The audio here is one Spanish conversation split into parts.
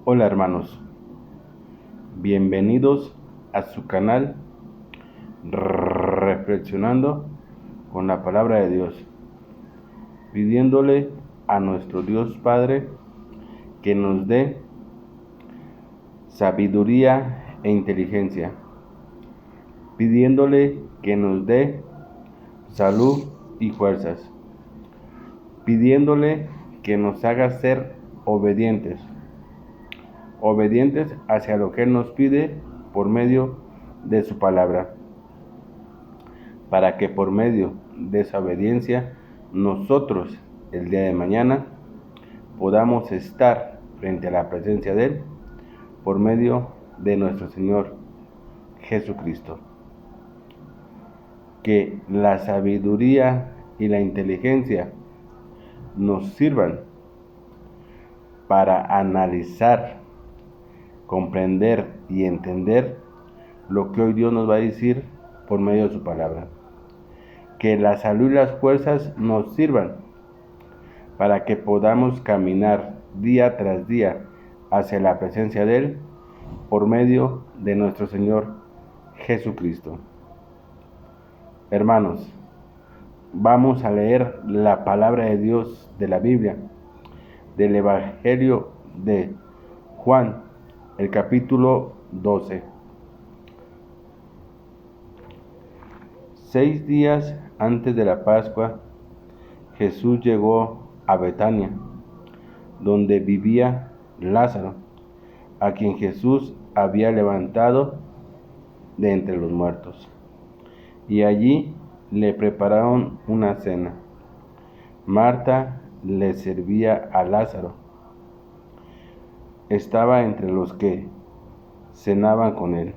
Hola hermanos, bienvenidos a su canal Reflexionando con la Palabra de Dios, pidiéndole a nuestro Dios Padre que nos dé sabiduría e inteligencia, pidiéndole que nos dé salud y fuerzas, pidiéndole que nos haga ser obedientes hacia lo que Él nos pide por medio de su palabra, para que por medio de esa obediencia nosotros el día de mañana podamos estar frente a la presencia de Él por medio de nuestro Señor Jesucristo. Que la sabiduría y la inteligencia nos sirvan para analizar, comprender y entender lo que hoy Dios nos va a decir por medio de su palabra. Que la salud y las fuerzas nos sirvan para que podamos caminar día tras día hacia la presencia de Él por medio de nuestro Señor Jesucristo. Hermanos, vamos a leer la palabra de Dios de la Biblia, del Evangelio de Juan, el capítulo 12. 6 días antes de la Pascua, Jesús llegó a Betania, donde vivía Lázaro, a quien Jesús había levantado de entre los muertos. Y allí le prepararon una cena. Marta le servía a Lázaro. Estaba entre los que cenaban con él.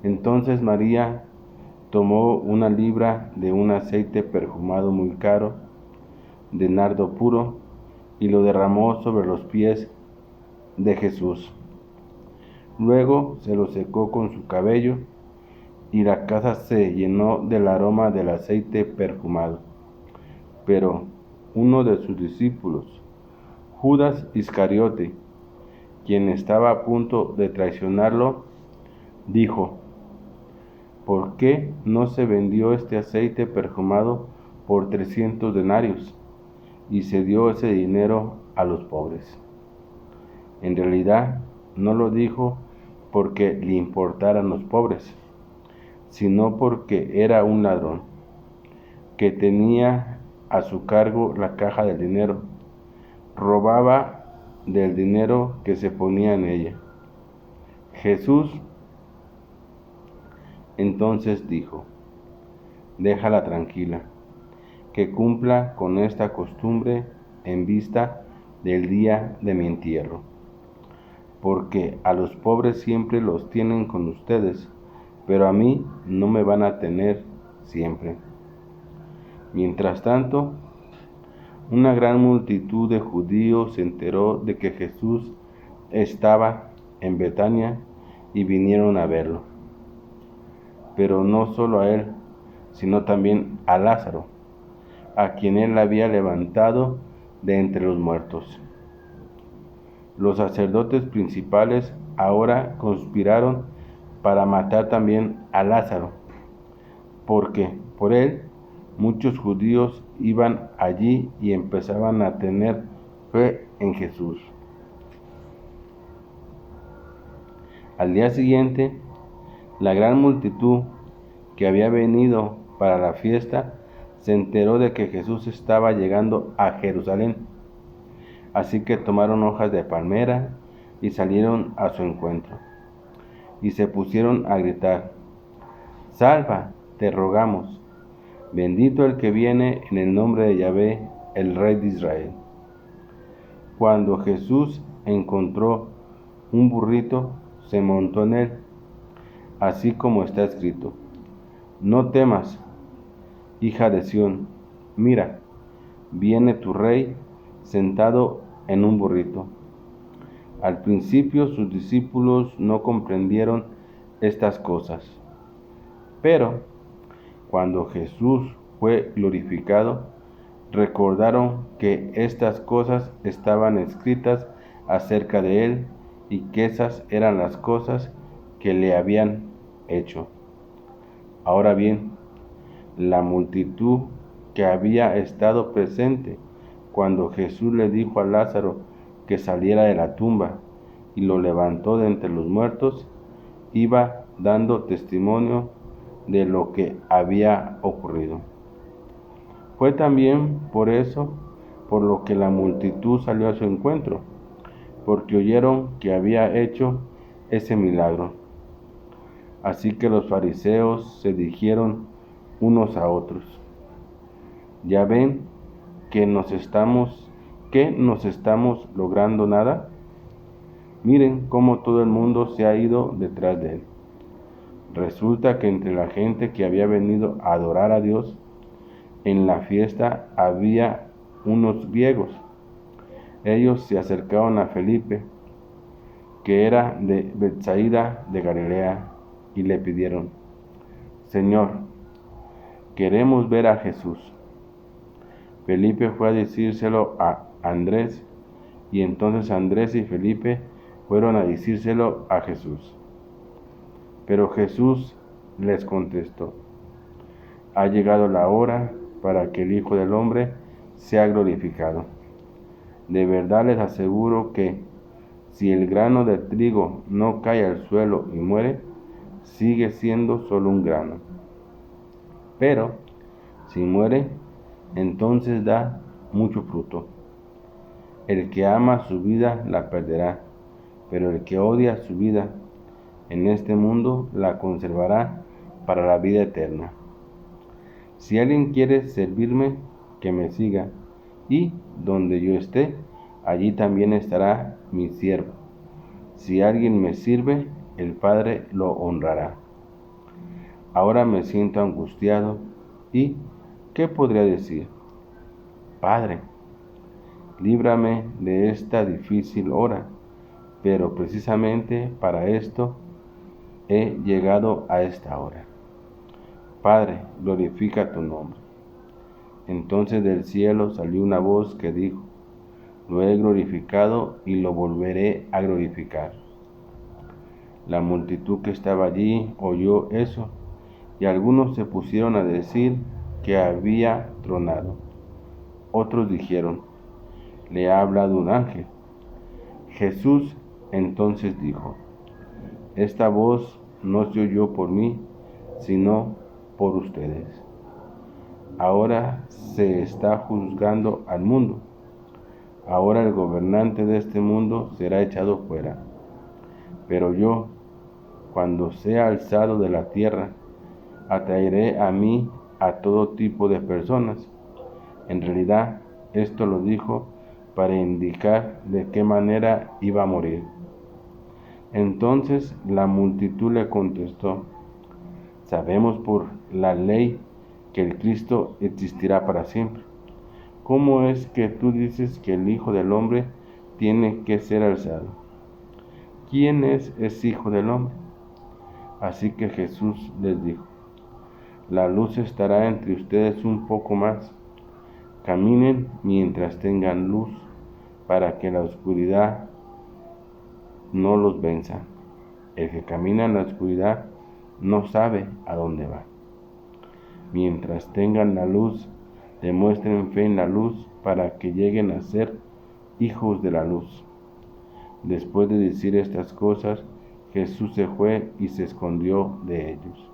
Entonces María tomó una libra de un aceite perfumado muy caro, de nardo puro, y lo derramó sobre los pies de Jesús. Luego se lo secó con su cabello, y la casa se llenó del aroma del aceite perfumado. Pero uno de sus discípulos, Judas Iscariote, quien estaba a punto de traicionarlo, dijo: ¿por qué no se vendió este aceite perfumado por 300 denarios y se dio ese dinero a los pobres? En realidad no lo dijo porque le importaran los pobres, sino porque era un ladrón, que tenía a su cargo la caja del dinero. Robaba del dinero que se ponía en ella. Jesús entonces dijo: déjala tranquila, que cumpla con esta costumbre en vista del día de mi entierro. Porque a los pobres siempre los tienen con ustedes, pero a mí no me van a tener siempre. Mientras tanto, una gran multitud de judíos se enteró de que Jesús estaba en Betania y vinieron a verlo. Pero no solo a él, sino también a Lázaro, a quien él había levantado de entre los muertos. Los sacerdotes principales ahora conspiraron para matar también a Lázaro, porque por él muchos judíos iban allí y empezaban a tener fe en Jesús. Al día siguiente, la gran multitud que había venido para la fiesta se enteró de que Jesús estaba llegando a Jerusalén. Así que tomaron hojas de palmera y salieron a su encuentro, y se pusieron a gritar: Salva, te rogamos, bendito el que viene en el nombre de Yahvé, el Rey de Israel. Cuando Jesús encontró un burrito, se montó en él, así como está escrito: No temas, hija de Sión, mira, viene tu rey sentado en un burrito. Al principio sus discípulos no comprendieron estas cosas, pero cuando Jesús fue glorificado, recordaron que estas cosas estaban escritas acerca de él y que esas eran las cosas que le habían hecho. Ahora bien, la multitud que había estado presente cuando Jesús le dijo a Lázaro que saliera de la tumba y lo levantó de entre los muertos, iba dando testimonio de lo que había ocurrido. Fue también por eso por lo que la multitud salió a su encuentro, porque oyeron que había hecho ese milagro. Así que los fariseos se dijeron unos a otros: ¿ya ven que no estamos logrando nada? Miren cómo todo el mundo se ha ido detrás de él. Resulta que entre la gente que había venido a adorar a Dios en la fiesta había unos griegos. Ellos se acercaron a Felipe, que era de Betsaida de Galilea, y le pidieron: Señor, queremos ver a Jesús. Felipe fue a decírselo a Andrés, y entonces Andrés y Felipe fueron a decírselo a Jesús. Pero Jesús les contestó: ha llegado la hora para que el Hijo del Hombre sea glorificado. De verdad les aseguro que si el grano de trigo no cae al suelo y muere, sigue siendo solo un grano. Pero si muere, entonces da mucho fruto. El que ama su vida la perderá, pero el que odia su vida en este mundo la conservará para la vida eterna. Si alguien quiere servirme, que me siga, y donde yo esté, allí también estará mi siervo. Si alguien me sirve, el Padre lo honrará. Ahora me siento angustiado y ¿qué podría decir? Padre, líbrame de esta difícil hora, pero precisamente para esto he llegado a esta hora. Padre, glorifica tu nombre. Entonces del cielo salió una voz que dijo: lo he glorificado y lo volveré a glorificar. La multitud que estaba allí oyó eso, y algunos se pusieron a decir que había tronado. Otros dijeron: le ha hablado un ángel. Jesús entonces dijo: esta voz no se oyó por mí, sino por ustedes. Ahora se está juzgando al mundo. Ahora el gobernante de este mundo será echado fuera. Pero yo, cuando sea alzado de la tierra, atraeré a mí a todo tipo de personas. En realidad, esto lo dijo para indicar de qué manera iba a morir. Entonces la multitud le contestó: sabemos por la ley que el Cristo existirá para siempre. ¿Cómo es que tú dices que el Hijo del Hombre tiene que ser alzado? ¿Quién es ese Hijo del Hombre? Así que Jesús les dijo: la luz estará entre ustedes un poco más. Caminen mientras tengan luz, para que la oscuridad no los venza. El que camina en la oscuridad no sabe a dónde va. Mientras tengan la luz, demuestren fe en la luz para que lleguen a ser hijos de la luz. Después de decir estas cosas, Jesús se fue y se escondió de ellos.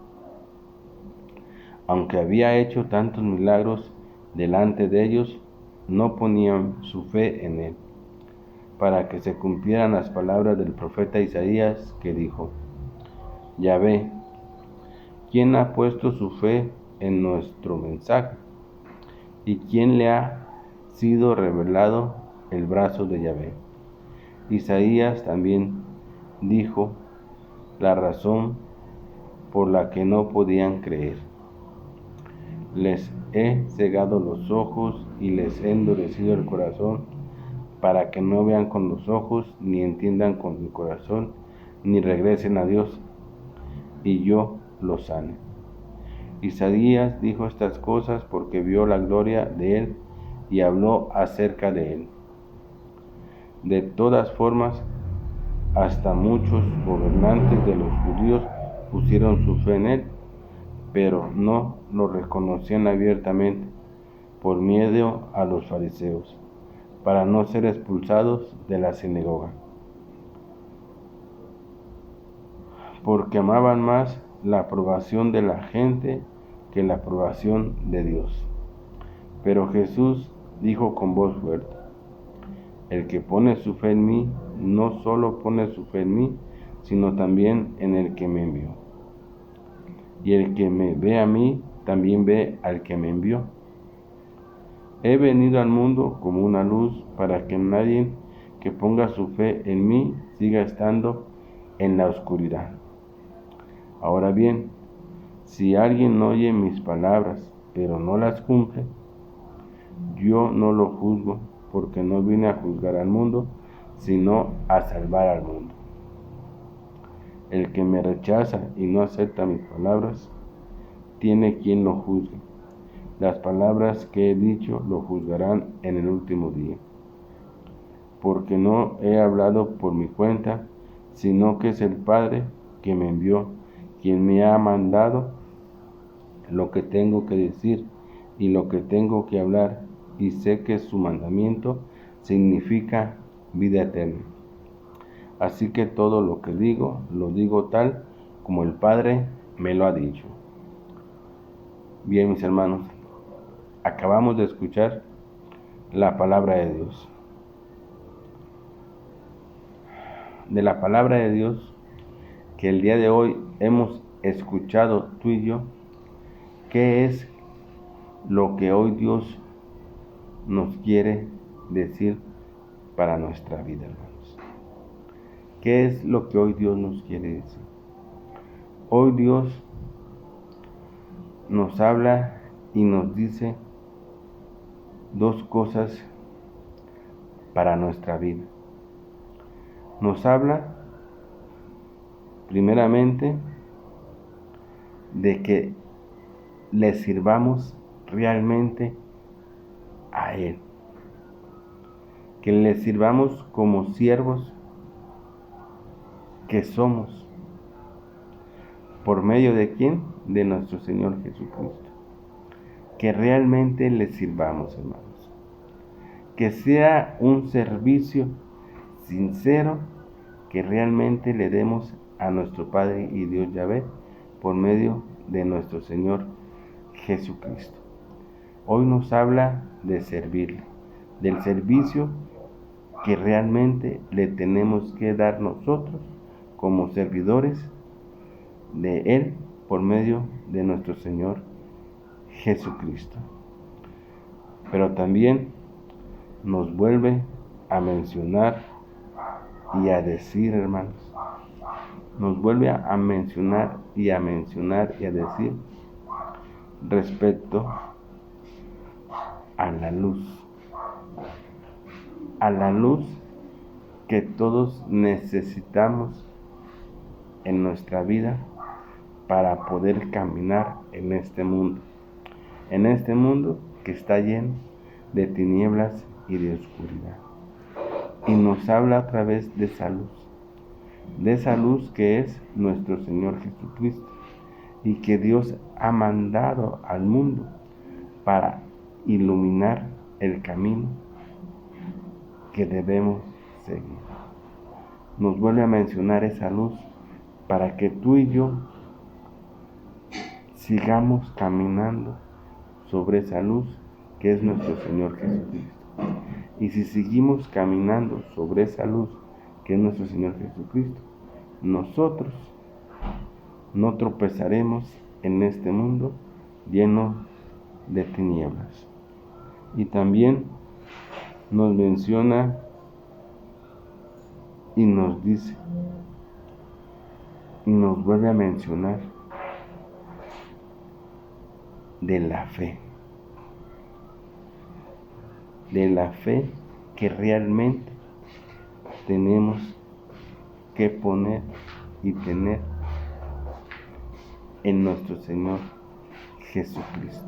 Aunque había hecho tantos milagros delante de ellos, no ponían su fe en él, para que se cumplieran las palabras del profeta Isaías, que dijo: Yahvé, ¿quién ha puesto su fe en nuestro mensaje? ¿Y quién le ha sido revelado el brazo de Yahvé? Isaías también dijo la razón por la que no podían creer: les he cegado los ojos y les he endurecido el corazón, para que no vean con los ojos, ni entiendan con el corazón, ni regresen a Dios, y yo los sane. Isaías dijo estas cosas porque vio la gloria de él y habló acerca de él. De todas formas, hasta muchos gobernantes de los judíos pusieron su fe en él, pero no lo reconocían abiertamente por miedo a los fariseos, para no ser expulsados de la sinagoga, porque amaban más la aprobación de la gente que la aprobación de Dios. Pero Jesús dijo con voz fuerte: el que pone su fe en mí, no solo pone su fe en mí, sino también en el que me envió. Y el que me ve a mí, también ve al que me envió. He venido al mundo como una luz para que nadie que ponga su fe en mí siga estando en la oscuridad. Ahora bien, si alguien oye mis palabras, pero no las cumple, yo no lo juzgo, porque no vine a juzgar al mundo, sino a salvar al mundo. El que me rechaza y no acepta mis palabras, tiene quien lo juzgue. Las palabras que he dicho lo juzgarán en el último día. Porque no he hablado por mi cuenta, sino que es el Padre que me envió, quien me ha mandado lo que tengo que decir y lo que tengo que hablar, y sé que su mandamiento significa vida eterna. Así que todo lo que digo, lo digo tal como el Padre me lo ha dicho. Bien, mis hermanos, acabamos de escuchar la palabra de Dios. De la palabra de Dios que el día de hoy hemos escuchado tú y yo, ¿qué es lo que hoy Dios nos quiere decir para nuestra vida, hermanos? ¿Qué es lo que hoy Dios nos quiere decir? Hoy Dios nos habla y nos dice dos cosas para nuestra vida. Nos habla primeramente de que le sirvamos realmente a Él, que le sirvamos como siervos que somos. ¿Por medio de quién? De nuestro Señor Jesucristo. Que realmente le sirvamos, hermanos. Que sea un servicio sincero, que realmente le demos a nuestro Padre y Dios Yahvé por medio de nuestro Señor Jesucristo. Hoy nos habla de servirle, del servicio que realmente le tenemos que dar nosotros como servidores de Él por medio de nuestro Señor Jesucristo. Pero también nos vuelve a mencionar y a decir, hermanos, nos vuelve a mencionar y a decir respecto a la luz que todos necesitamos en nuestra vida para poder caminar en este mundo que está lleno de tinieblas y de oscuridad. Y nos habla a través de esa luz que es nuestro Señor Jesucristo, y que Dios ha mandado al mundo para iluminar el camino que debemos seguir. Nos vuelve a mencionar esa luz para que tú y yo sigamos caminando sobre esa luz que es nuestro Señor Jesucristo. Y si seguimos caminando sobre esa luz que es nuestro Señor Jesucristo, nosotros no tropezaremos en este mundo lleno de tinieblas. Y también nos menciona y nos dice y nos vuelve a mencionar de la fe que realmente tenemos que poner y tener en nuestro Señor Jesucristo.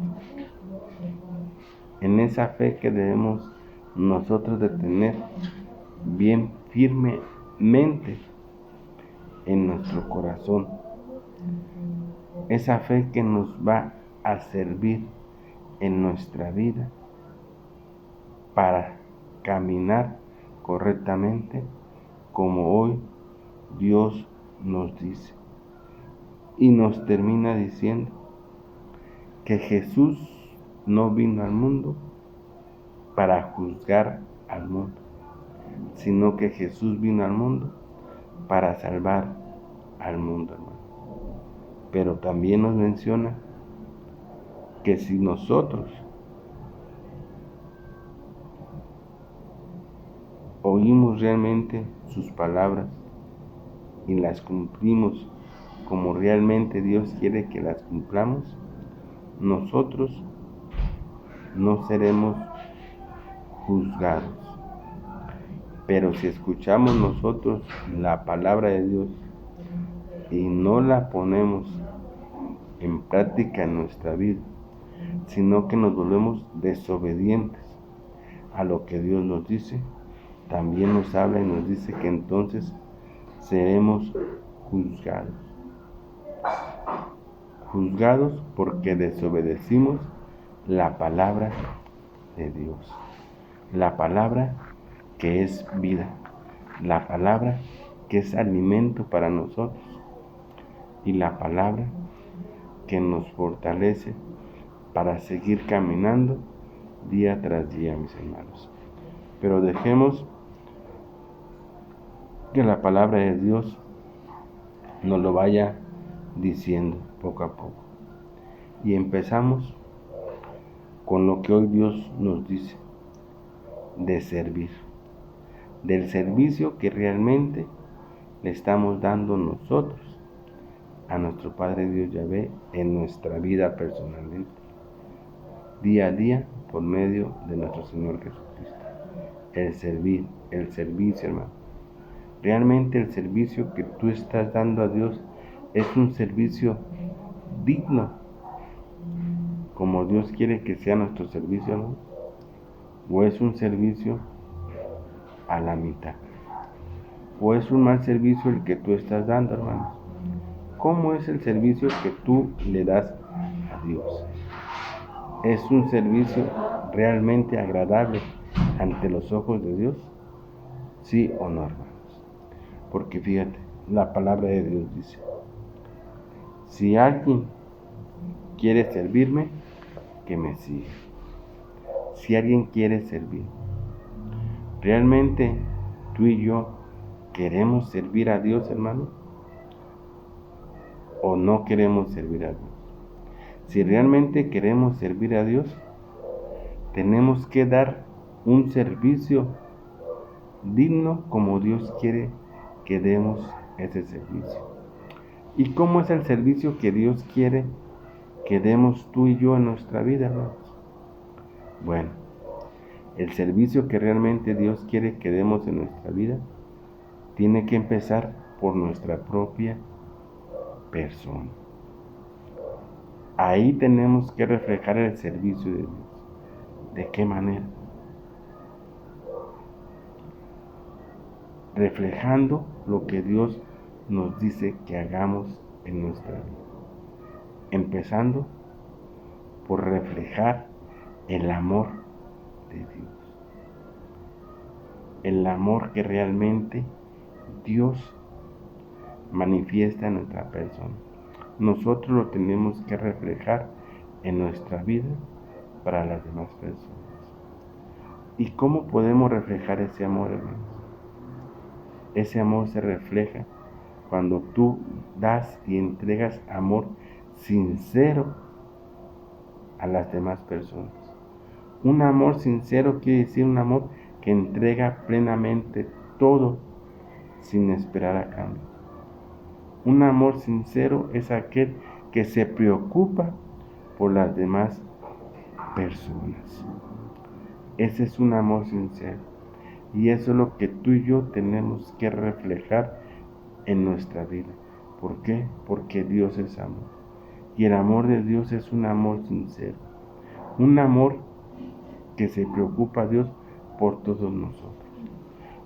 En esa fe que debemos nosotros de tener bien firmemente en nuestro corazón. Esa fe que nos va a servir en nuestra vida para caminar correctamente como hoy Dios nos dice. Y nos termina diciendo que Jesús no vino al mundo para juzgar al mundo, sino que Jesús vino al mundo para salvar al mundo, hermano. Pero también nos menciona que si nosotros oímos realmente sus palabras y las cumplimos como realmente Dios quiere que las cumplamos, nosotros no seremos juzgados. Pero si escuchamos nosotros la palabra de Dios y no la ponemos en práctica en nuestra vida, sino que nos volvemos desobedientes a lo que Dios nos dice, también nos habla y nos dice que entonces seremos juzgados. Juzgados porque desobedecimos la palabra de Dios. La palabra que es vida. La palabra que es alimento para nosotros. Y la palabra que nos fortalece para seguir caminando día tras día, mis hermanos. Pero dejemos que la palabra de Dios nos lo vaya diciendo poco a poco. Y empezamos con lo que hoy Dios nos dice, de servir, del servicio que realmente le estamos dando nosotros a nuestro Padre Dios Yahvé en nuestra vida personalmente, día a día, por medio de nuestro Señor Jesucristo. El servir, el servicio, hermano. Realmente el servicio que tú estás dando a Dios es un servicio digno, como Dios quiere que sea nuestro servicio, ¿no? O es un servicio a la mitad, o es un mal servicio el que tú estás dando, hermanos. ¿Cómo es el servicio que tú le das a Dios? ¿Es un servicio realmente agradable ante los ojos de Dios? ¿Sí o no, hermanos? Porque fíjate, la palabra de Dios dice, si alguien quiere servirme, que me siga. Si alguien quiere servir, ¿realmente tú y yo queremos servir a Dios, hermano? ¿O no queremos servir a Dios? Si realmente queremos servir a Dios, tenemos que dar un servicio digno como Dios quiere que demos ese servicio. ¿Y cómo es el servicio que Dios quiere que demos tú y yo en nuestra vida, hermanos? Bueno, el servicio que realmente Dios quiere que demos en nuestra vida tiene que empezar por nuestra propia persona. Ahí tenemos que reflejar el servicio de Dios. ¿De qué manera? Reflejando lo que Dios nos dice que hagamos en nuestra vida. Empezando por reflejar el amor de Dios. El amor que realmente Dios manifiesta en nuestra persona. Nosotros lo tenemos que reflejar en nuestra vida para las demás personas. ¿Y cómo podemos reflejar ese amor, hermanos? Ese amor se refleja cuando tú das y entregas amor sincero a las demás personas. Un amor sincero quiere decir un amor que entrega plenamente todo sin esperar a cambio. Un amor sincero es aquel que se preocupa por las demás personas. Ese es un amor sincero. Y eso es lo que tú y yo tenemos que reflejar en nuestra vida. ¿Por qué? Porque Dios es amor. Y el amor de Dios es un amor sincero. Un amor que se preocupa a Dios por todos nosotros.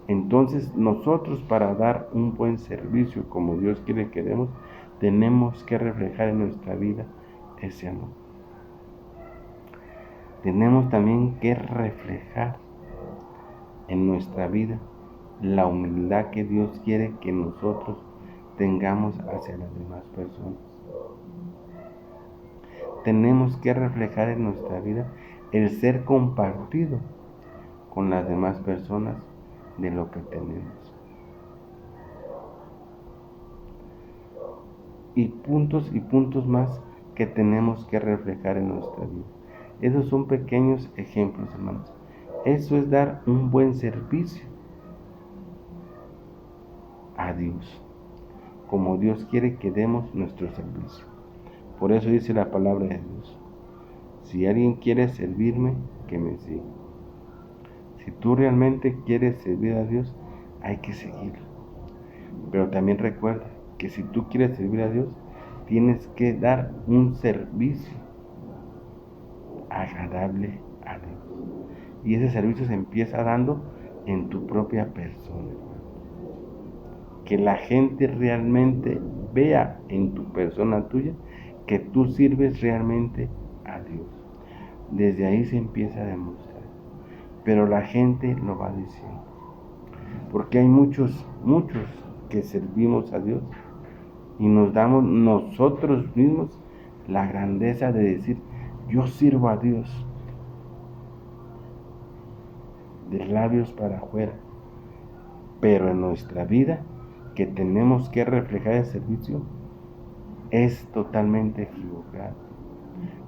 Entonces nosotros, para dar un buen servicio como Dios quiere que demos, tenemos que reflejar en nuestra vida ese amor. Tenemos también que reflejar en nuestra vida la humildad que Dios quiere que nosotros tengamos hacia las demás personas. Tenemos que reflejar en nuestra vida el ser compartido con las demás personas de lo que tenemos. Y puntos más que tenemos que reflejar en nuestra vida. Esos son pequeños ejemplos, hermanos. Eso es dar un buen servicio a Dios, como Dios quiere que demos nuestro servicio. Por eso dice la palabra de Dios: si alguien quiere servirme, que me siga. Si tú realmente quieres servir a Dios, hay que seguirlo. Pero también recuerda que si tú quieres servir a Dios, tienes que dar un servicio agradable a Dios. Y ese servicio se empieza dando en tu propia persona. Que la gente realmente vea en tu persona tuya que tú sirves realmente a Dios. Desde ahí se empieza a demostrar. Pero la gente lo va diciendo. Porque hay muchos que servimos a Dios y nos damos nosotros mismos la grandeza de decir: yo sirvo a Dios, de labios para afuera. Pero en nuestra vida, que tenemos que reflejar el servicio, es totalmente equivocado.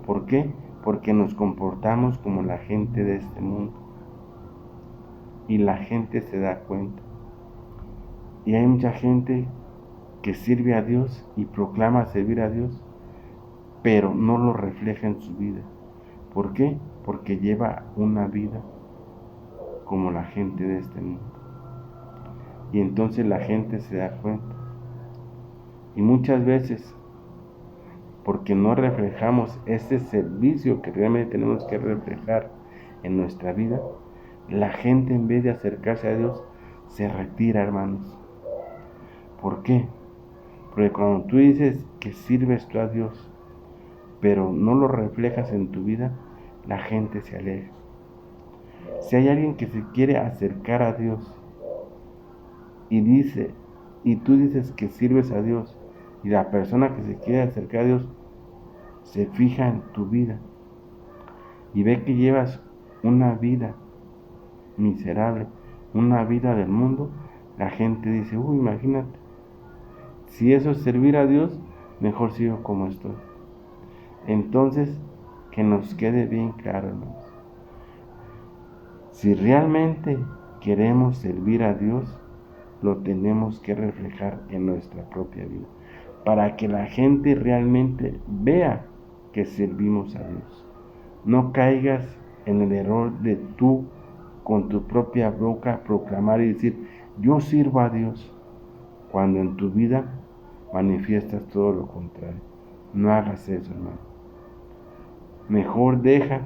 ¿Por qué? Porque nos comportamos como la gente de este mundo. Y la gente se da cuenta. Y hay mucha gente que sirve a Dios y proclama servir a Dios, pero no lo refleja en su vida. ¿Por qué? Porque lleva una vida como la gente de este mundo. Y entonces la gente se da cuenta. Y muchas veces, porque no reflejamos ese servicio que realmente tenemos que reflejar en nuestra vida, la gente, en vez de acercarse a Dios, se retira, hermanos. ¿Por qué? Porque cuando tú dices que sirves tú a Dios, pero no lo reflejas en tu vida, la gente se aleja. Si hay alguien que se quiere acercar a Dios y tú dices que sirves a Dios, y la persona que se quiere acercar a Dios se fija en tu vida y ve que llevas una vida miserable, una vida del mundo, la gente dice: uy, imagínate, si eso es servir a Dios, mejor sigo como estoy. Entonces, que nos quede bien claro, hermanos. Si realmente queremos servir a Dios, lo tenemos que reflejar en nuestra propia vida, para que la gente realmente vea que servimos a Dios. No caigas en el error de tú, con tu propia boca, proclamar y decir: yo sirvo a Dios, cuando en tu vida manifiestas todo lo contrario. No hagas eso, hermano. Mejor deja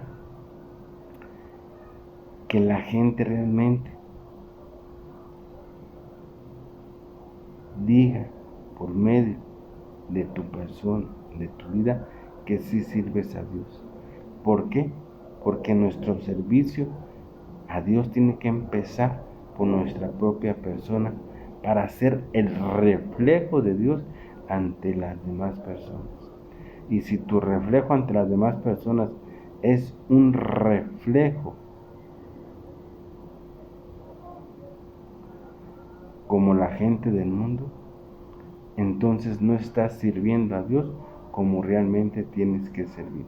que la gente realmente diga por medio de tu persona, de tu vida, que sí sirves a Dios. ¿Por qué? Porque nuestro servicio a Dios tiene que empezar por nuestra propia persona, para ser el reflejo de Dios ante las demás personas. Y si tu reflejo ante las demás personas es un reflejo como la gente del mundo, entonces no estás sirviendo a Dios como realmente tienes que servir.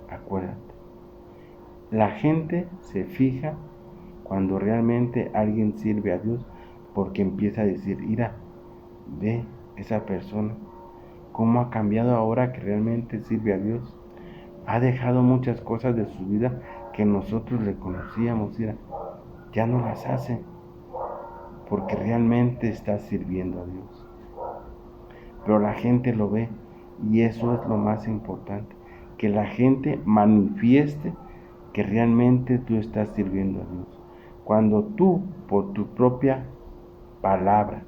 Acuérdate, la gente se fija cuando realmente alguien sirve a Dios, porque empieza a decir: mira, ve esa persona cómo ha cambiado ahora que realmente sirve a Dios. Ha dejado muchas cosas de su vida que nosotros le conocíamos, mira, ya no las hace, porque realmente está sirviendo a Dios. Pero la gente lo ve, y eso es lo más importante, que la gente manifieste que realmente tú estás sirviendo a Dios. Cuando tú por tu propia palabra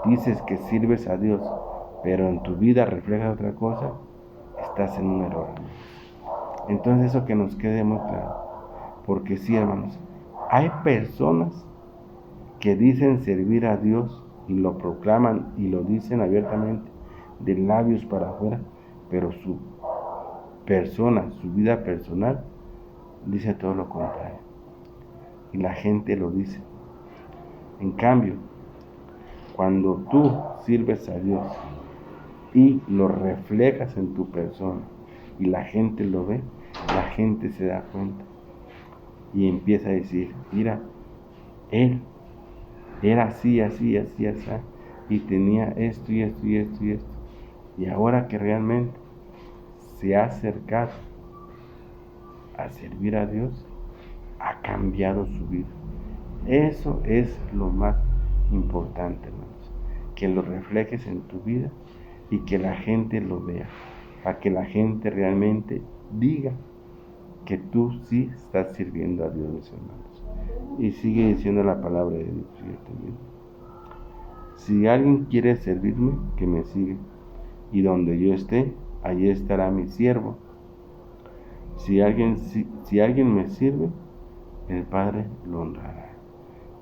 dices que sirves a Dios, pero en tu vida refleja otra cosa, estás en un error. Entonces eso que nos quede muy claro, porque sí, hermanos, hay personas que dicen servir a Dios y lo proclaman y lo dicen abiertamente de labios para afuera, pero su persona, su vida personal, dice todo lo contrario. Y la gente lo dice. En cambio, cuando tú sirves a Dios y lo reflejas en tu persona y la gente lo ve, la gente se da cuenta y empieza a decir, mira, él era así, así, así, así, y tenía esto y esto y esto y esto, y ahora que realmente se ha acercado a servir a Dios, ha cambiado su vida. Eso es lo más importante, hermanos, que lo reflejes en tu vida y que la gente lo vea, para que la gente realmente diga que tú sí estás sirviendo a Dios, mis hermanos. Y sigue diciendo la palabra de Dios, fíjate bien. Si alguien quiere servirme, que me siga, y donde yo esté, allí estará mi siervo. Si alguien me sirve, el Padre lo honrará.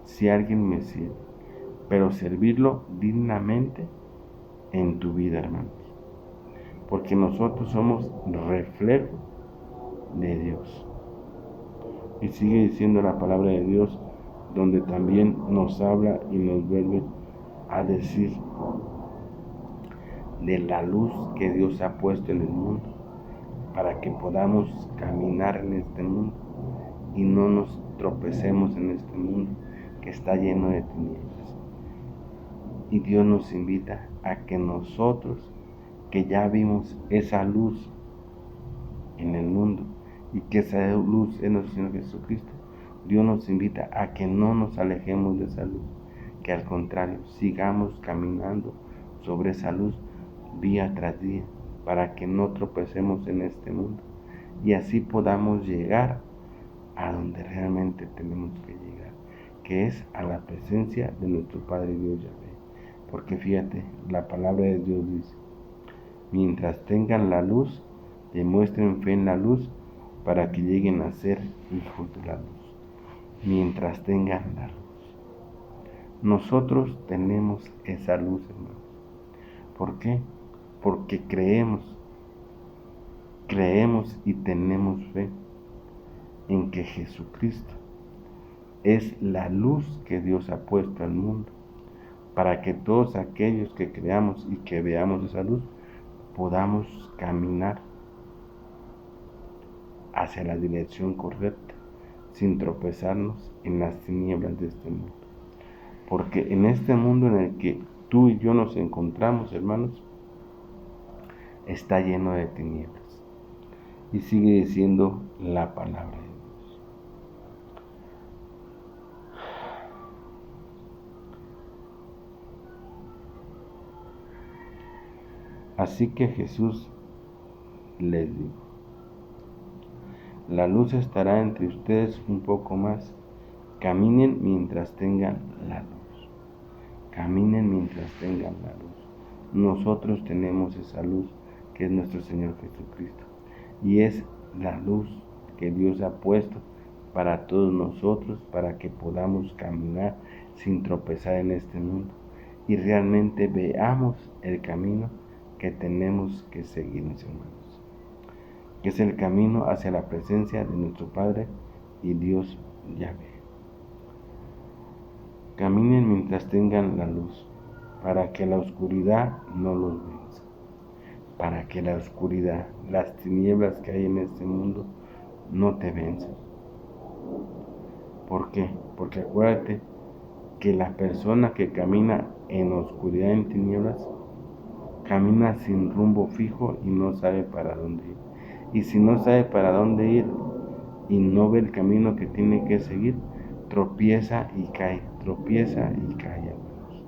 Si alguien me sirve, pero servirlo dignamente en tu vida, hermanos. Porque nosotros somos reflejo de Dios. Y sigue diciendo la palabra de Dios, donde también nos habla y nos vuelve a decir de la luz que Dios ha puesto en el mundo, para que podamos caminar en este mundo y no nos tropecemos en este mundo que está lleno de tinieblas. Y Dios nos invita a que nosotros, que ya vimos esa luz en el mundo y que esa luz es nuestro Señor Jesucristo, Dios nos invita a que no nos alejemos de esa luz, que al contrario sigamos caminando sobre esa luz día tras día, para que no tropecemos en este mundo y así podamos llegar a donde realmente tenemos que llegar, que es a la presencia de nuestro Padre Dios Yahvé. Porque fíjate, la palabra de Dios dice, mientras tengan la luz, demuestren fe en la luz para que lleguen a ser hijos de la luz. Mientras tengan la luz. Nosotros tenemos esa luz, hermanos. ¿Por qué? Porque creemos y tenemos fe en que Jesucristo es la luz que Dios ha puesto al mundo, para que todos aquellos que creamos y que veamos esa luz, podamos caminar hacia la dirección correcta, sin tropezarnos en las tinieblas de este mundo. Porque en este mundo en el que tú y yo nos encontramos, hermanos, está lleno de tinieblas. Y sigue diciendo la palabra de Dios. Así que Jesús les dijo, la luz estará entre ustedes un poco más. Caminen mientras tengan la luz. Caminen mientras tengan la luz. Nosotros tenemos esa luz que es nuestro Señor Jesucristo. Y es la luz que Dios ha puesto para todos nosotros, para que podamos caminar sin tropezar en este mundo. Y realmente veamos el camino que tenemos que seguir, mis hermanos. Que es el camino hacia la presencia de nuestro Padre y Dios Yahvé. Caminen mientras tengan la luz, para que la oscuridad no los venza, para que la oscuridad, las tinieblas que hay en este mundo, no te venzan. ¿Por qué? Porque acuérdate que la persona que camina en oscuridad, en tinieblas, camina sin rumbo fijo y no sabe para dónde ir. Y si no sabe para dónde ir y no ve el camino que tiene que seguir, tropieza y cae, hermanos.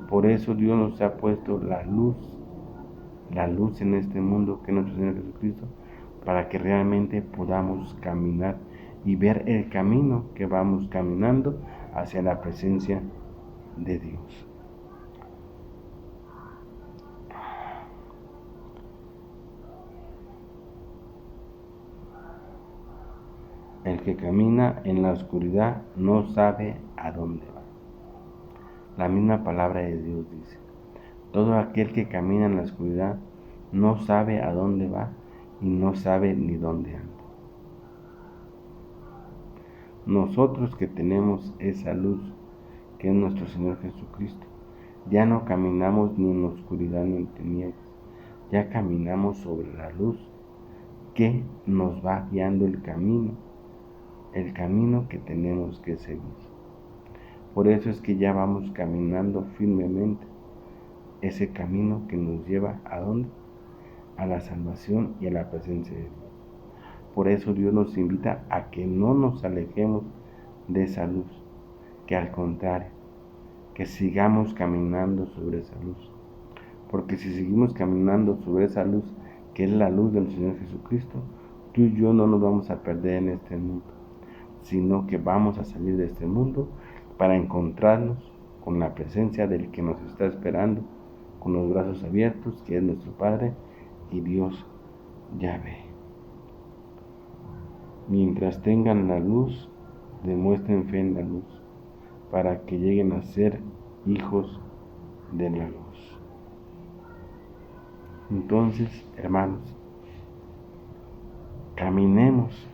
Por eso Dios nos ha puesto la luz en este mundo que es nuestro Señor Jesucristo, para que realmente podamos caminar y ver el camino que vamos caminando hacia la presencia de Dios. El que camina en la oscuridad no sabe a dónde va. La misma palabra de Dios dice: todo aquel que camina en la oscuridad no sabe a dónde va y no sabe ni dónde anda. Nosotros que tenemos esa luz, que es nuestro Señor Jesucristo, ya no caminamos ni en la oscuridad ni en tinieblas, ya caminamos sobre la luz que nos va guiando el camino que tenemos que seguir. Por eso es que ya vamos caminando firmemente ese camino que nos lleva ¿a dónde? A la salvación y a la presencia de Dios. Por eso Dios nos invita a que no nos alejemos de esa luz, que al contrario, que sigamos caminando sobre esa luz. Porque si seguimos caminando sobre esa luz, que es la luz del Señor Jesucristo, tú y yo no nos vamos a perder en este mundo, sino que vamos a salir de este mundo para encontrarnos con la presencia del que nos está esperando, con los brazos abiertos, que es nuestro Padre y Dios Yahvé. Mientras tengan la luz, demuestren fe en la luz, para que lleguen a ser hijos de la luz. Entonces, hermanos, caminemos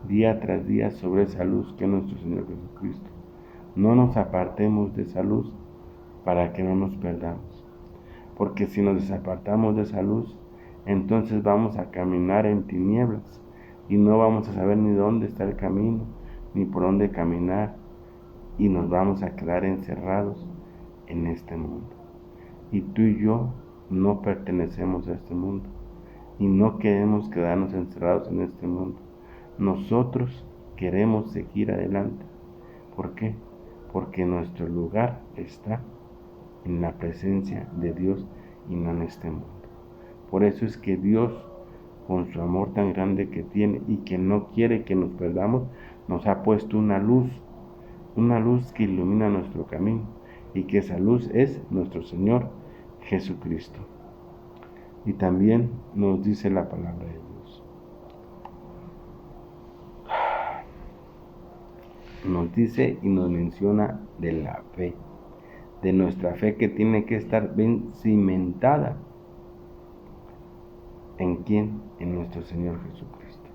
día tras día sobre esa luz que es nuestro Señor Jesucristo. No nos apartemos de esa luz para que no nos perdamos. Porque si nos desapartamos de esa luz, entonces vamos a caminar en tinieblas y no vamos a saber ni dónde está el camino, ni por dónde caminar, y nos vamos a quedar encerrados en este mundo. Y tú y yo no pertenecemos a este mundo y no queremos quedarnos encerrados en este mundo. Nosotros queremos seguir adelante. ¿Por qué? Porque nuestro lugar está en la presencia de Dios y no en este mundo. Por eso es que Dios, con su amor tan grande que tiene y que no quiere que nos perdamos, nos ha puesto una luz que ilumina nuestro camino, y que esa luz es nuestro Señor Jesucristo. Y también nos dice la palabra de Dios. Nos dice y nos menciona de la fe, de nuestra fe que tiene que estar bien cimentada. ¿En quién? En nuestro Señor Jesucristo.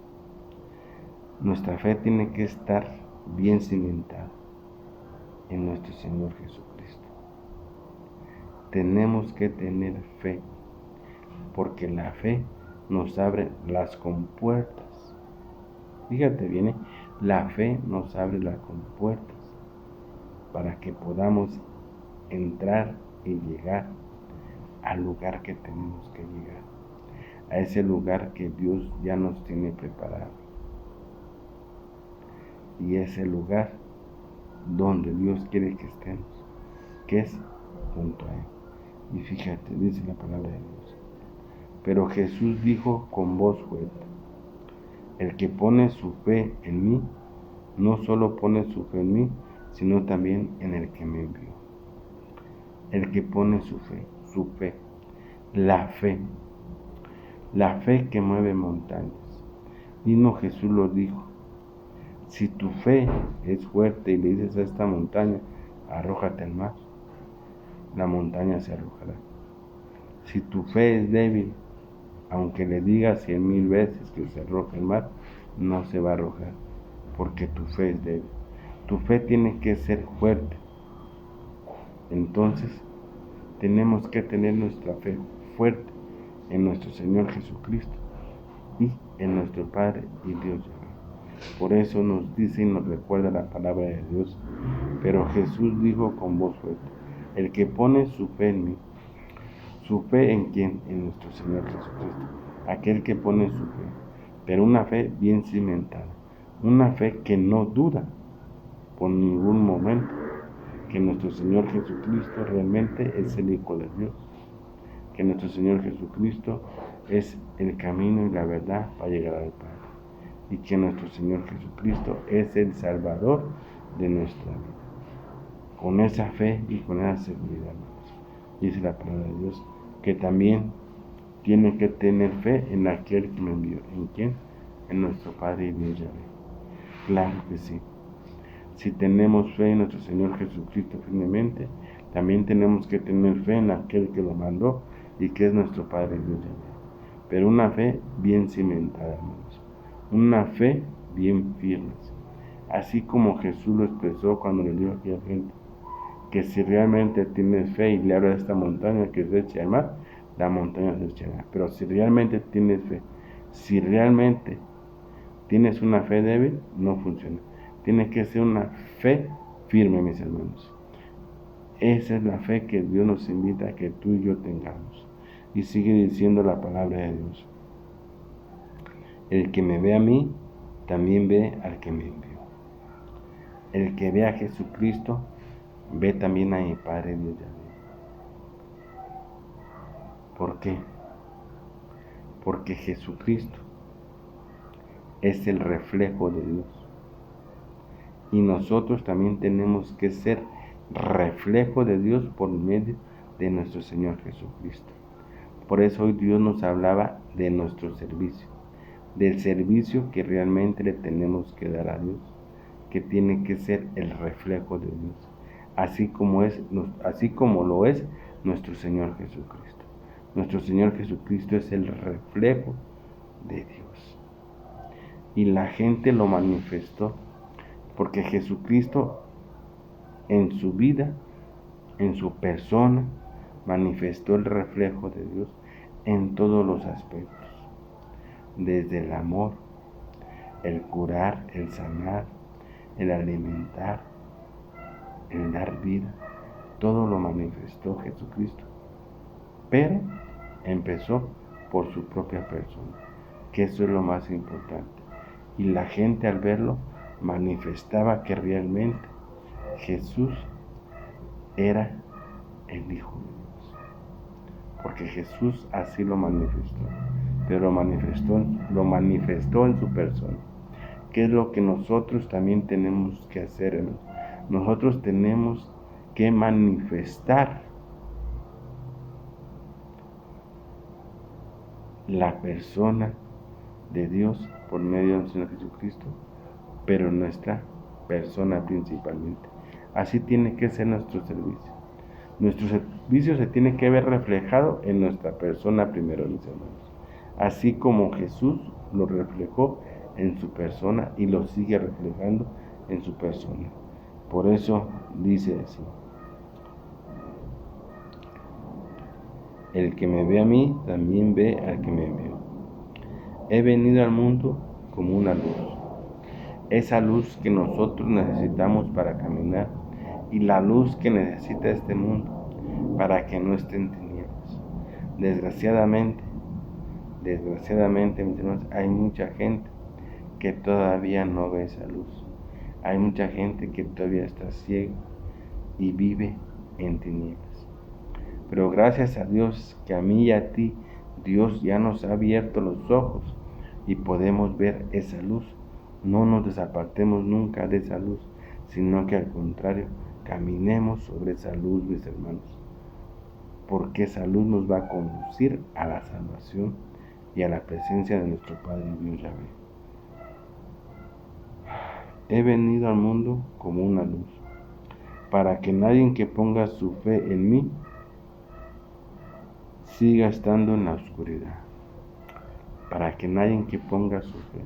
Nuestra fe tiene que estar bien cimentada en nuestro Señor Jesucristo. Tenemos que tener fe, porque la fe nos abre las compuertas. Fíjate bien, la fe nos abre las compuertas para que podamos entrar y llegar al lugar que tenemos que llegar, a ese lugar que Dios ya nos tiene preparado, y ese lugar donde Dios quiere que estemos, que es junto a Él. Y fíjate, dice la palabra de Dios: pero Jesús dijo con voz fuerte: el que pone su fe en mí, no solo pone su fe en mí, sino también en el que me envió. El que pone su fe, la fe que mueve montañas. Mismo Jesús lo dijo: si tu fe es fuerte y le dices a esta montaña, arrójate al mar, la montaña se arrojará. Si tu fe es débil, aunque le digas 100,000 veces que se arroje al mar, no se va a arrojar, porque tu fe es débil. Tu fe tiene que ser fuerte. Entonces, tenemos que tener nuestra fe fuerte en nuestro Señor Jesucristo y en nuestro Padre y Dios. Por eso nos dice y nos recuerda la palabra de Dios: pero Jesús dijo con voz fuerte: el que pone su fe en mí. ¿Su fe en quién? En nuestro Señor Jesucristo. Aquel que pone su fe, pero una fe bien cimentada, una fe que no duda por ningún momento que nuestro Señor Jesucristo realmente es el Hijo de Dios, que nuestro Señor Jesucristo es el camino y la verdad para llegar al Padre, y que nuestro Señor Jesucristo es el Salvador de nuestra vida. Con esa fe y con esa seguridad, hermanos. Dice la palabra de Dios que también tiene que tener fe en aquel que me envió. ¿En quién? En nuestro Padre y Dios Yahvé. Claro que sí. Si tenemos fe en nuestro Señor Jesucristo firmemente, también tenemos que tener fe en aquel que lo mandó y que es nuestro Padre Dios Yahvé. Pero una fe bien cimentada, hermanos. Una fe bien firme. Así como Jesús lo expresó cuando le dijo a aquella gente que si realmente tienes fe y le habla de esta montaña que se eche al mar, la montaña se echará. Pero si realmente tienes fe, si realmente tienes una fe débil, no funciona. Tiene que ser una fe firme, mis hermanos. Esa es la fe que Dios nos invita a que tú y yo tengamos. Y sigue diciendo la palabra de Dios. El que me ve a mí, también ve al que me envió. El que ve a Jesucristo, ve también a mi Padre Dios Yahvé. ¿Por qué? Porque Jesucristo es el reflejo de Dios. Y nosotros también tenemos que ser reflejo de Dios por medio de nuestro Señor Jesucristo. Por eso hoy Dios nos hablaba de nuestro servicio, del servicio que realmente le tenemos que dar a Dios, que tiene que ser el reflejo de Dios, así como lo es nuestro Señor Jesucristo. Nuestro Señor Jesucristo es el reflejo de Dios. Y la gente lo manifestó, porque Jesucristo en su vida, en su persona, manifestó el reflejo de Dios en todos los aspectos, desde el amor, el curar, el sanar, el alimentar, el dar vida, todo lo manifestó Jesucristo, pero empezó por su propia persona, que eso es lo más importante. Y la gente al verlo manifestaba que realmente Jesús era el Hijo de Dios, porque Jesús así lo manifestó, pero lo manifestó en su persona. ¿Qué es lo que nosotros también tenemos que hacer, hermanos? Nosotros tenemos que manifestar la persona de Dios por medio del Señor Jesucristo, pero nuestra persona principalmente. Así tiene que ser nuestro servicio. Nuestro servicio se tiene que ver reflejado en nuestra persona primero, mis hermanos. Así como Jesús lo reflejó en su persona y lo sigue reflejando en su persona. Por eso dice así: el que me ve a mí, también ve al que me envió. He venido al mundo como una luz. Esa luz que nosotros necesitamos para caminar y la luz que necesita este mundo para que no esté en tinieblas. Desgraciadamente, mis hermanos, hay mucha gente que todavía no ve esa luz. Hay mucha gente que todavía está ciega y vive en tinieblas. Pero gracias a Dios que a mí y a ti, Dios ya nos ha abierto los ojos y podemos ver esa luz. No nos desapartemos nunca de esa luz, sino que al contrario, caminemos sobre esa luz, mis hermanos, porque esa luz nos va a conducir a la salvación y a la presencia de nuestro Padre Dios Yahvé. He venido al mundo como una luz, para que nadie que ponga su fe en mí siga estando en la oscuridad. Para que nadie que ponga su fe.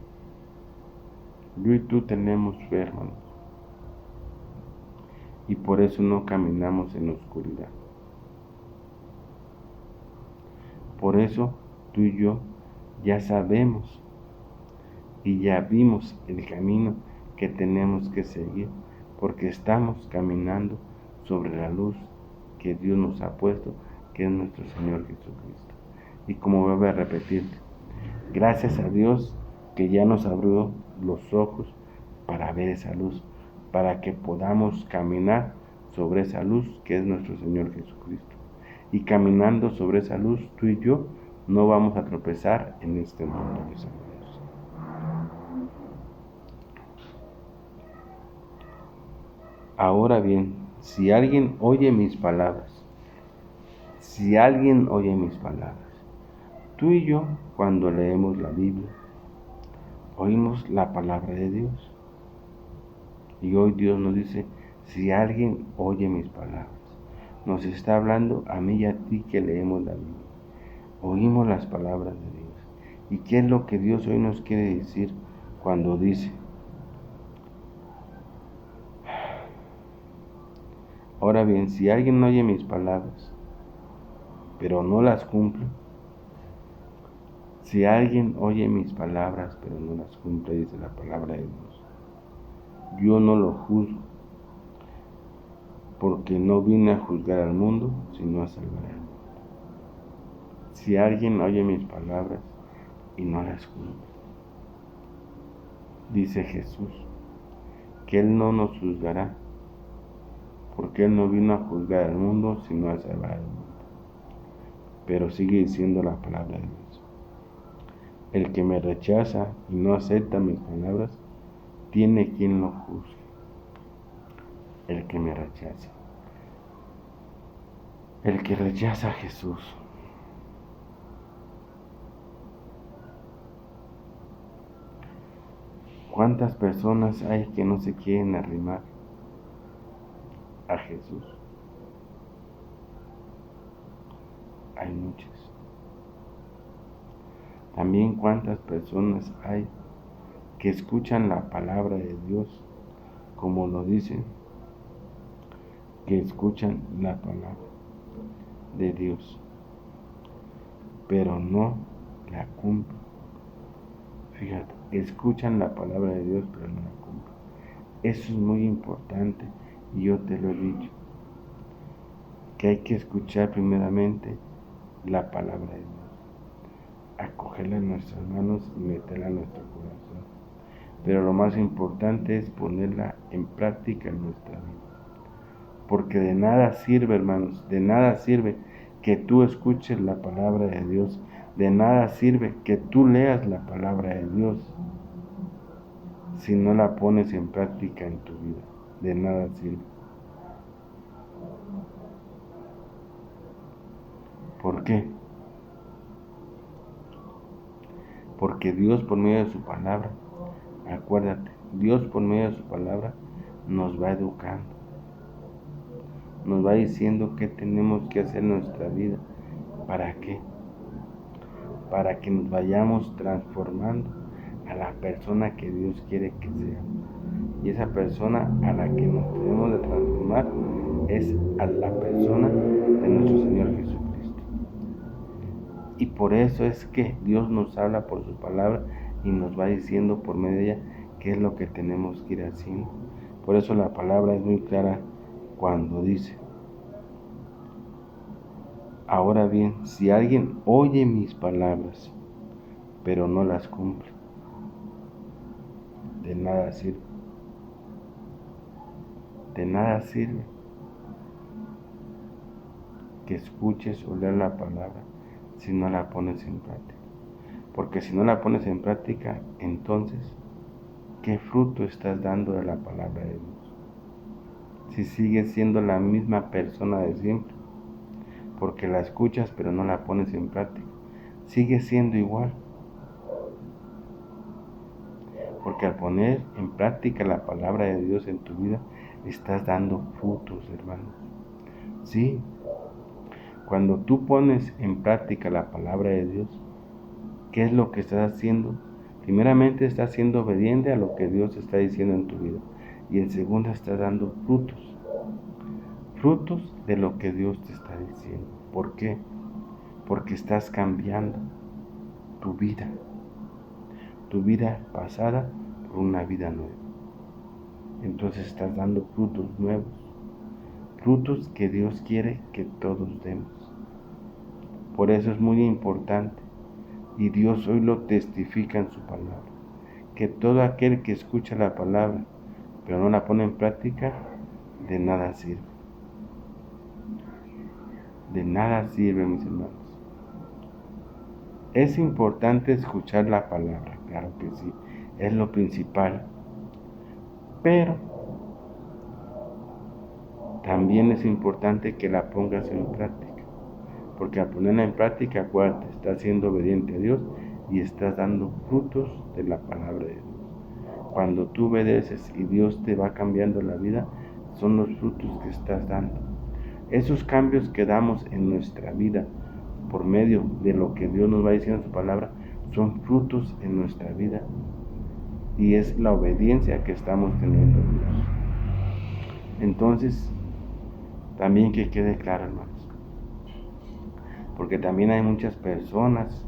Yo y tú tenemos fe, hermanos, y por eso no caminamos en la oscuridad. Por eso tú y yo ya sabemos y ya vimos el camino que tenemos que seguir, porque estamos caminando sobre la luz que Dios nos ha puesto, que es nuestro Señor Jesucristo. Y como vuelvo a repetir, gracias a Dios que ya nos abrió los ojos para ver esa luz, para que podamos caminar sobre esa luz que es nuestro Señor Jesucristo. Y caminando sobre esa luz, tú y yo no vamos a tropezar en este mundo, mis hermanos. Ahora bien, si alguien oye mis palabras, tú y yo, cuando leemos la Biblia, oímos la palabra de Dios. Y hoy Dios nos dice, si alguien oye mis palabras, nos está hablando a mí y a ti que leemos la Biblia. Oímos las palabras de Dios. ¿Y qué es lo que Dios hoy nos quiere decir cuando dice? Ahora bien, si alguien oye mis palabras, pero no las cumple, si alguien oye mis palabras, pero no las cumple, dice la palabra de Dios, yo no lo juzgo, porque no vine a juzgar al mundo, sino a salvar al mundo. Si alguien oye mis palabras y no las cumple, dice Jesús, que Él no nos juzgará, porque Él no vino a juzgar al mundo, sino a salvar al mundo. Pero sigue diciendo la palabra de Dios. El que me rechaza y no acepta mis palabras, tiene quien lo juzgue. El que me rechaza. El que rechaza a Jesús. ¿Cuántas personas hay que no se quieren arrimar a Jesús? Hay muchas. También cuántas personas hay que escuchan la palabra de Dios, como lo dicen, que escuchan la palabra de Dios, pero no la cumplen. Fíjate, escuchan la palabra de Dios, pero no la cumplen. Eso es muy importante y yo te lo he dicho, que hay que escuchar primeramente la palabra de Dios, acogerla en nuestras manos y meterla en nuestro corazón. Pero lo más importante es ponerla en práctica en nuestra vida. Porque de nada sirve, hermanos, de nada sirve que tú escuches la palabra de Dios, de nada sirve que tú leas la palabra de Dios si no la pones en práctica en tu vida. De nada sirve. ¿Por qué? Porque Dios por medio de su palabra, acuérdate, Dios por medio de su palabra nos va educando, nos va diciendo qué tenemos que hacer en nuestra vida. ¿Para qué? Para que nos vayamos transformando a la persona que Dios quiere que seamos. Y esa persona a la que nos debemos de transformar es a la persona de nuestro Señor Jesucristo. Y por eso es que Dios nos habla por su palabra y nos va diciendo por medio de ella qué es lo que tenemos que ir haciendo. Por eso la palabra es muy clara cuando dice: ahora bien, si alguien oye mis palabras, pero no las cumple, de nada sirve. De nada sirve que escuches o leas la palabra si no la pones en práctica. Porque si no la pones en práctica, entonces, ¿qué fruto estás dando de la palabra de Dios? Si sigues siendo la misma persona de siempre, porque la escuchas pero no la pones en práctica, sigues siendo igual. Porque al poner en práctica la palabra de Dios en tu vida, estás dando frutos, hermanos. Sí, cuando tú pones en práctica la palabra de Dios, ¿qué es lo que estás haciendo? Primeramente, estás siendo obediente a lo que Dios está diciendo en tu vida. Y en segunda, estás dando frutos. Frutos de lo que Dios te está diciendo. ¿Por qué? Porque estás cambiando tu vida pasada por una vida nueva. Entonces estás dando frutos nuevos, frutos que Dios quiere que todos demos. Por eso es muy importante, y Dios hoy lo testifica en su palabra, que todo aquel que escucha la palabra pero no la pone en práctica, de nada sirve. De nada sirve, mis hermanos. Es importante escuchar la palabra, claro que sí, es lo principal. Pero también es importante que la pongas en práctica, porque al ponerla en práctica, acuérdate, estás siendo obediente a Dios y estás dando frutos de la palabra de Dios. Cuando tú obedeces y Dios te va cambiando la vida, son los frutos que estás dando. Esos cambios que damos en nuestra vida por medio de lo que Dios nos va diciendo en su palabra, son frutos en nuestra vida. Y es la obediencia que estamos teniendo a Dios. Entonces, también que quede claro, hermanos, porque también hay muchas personas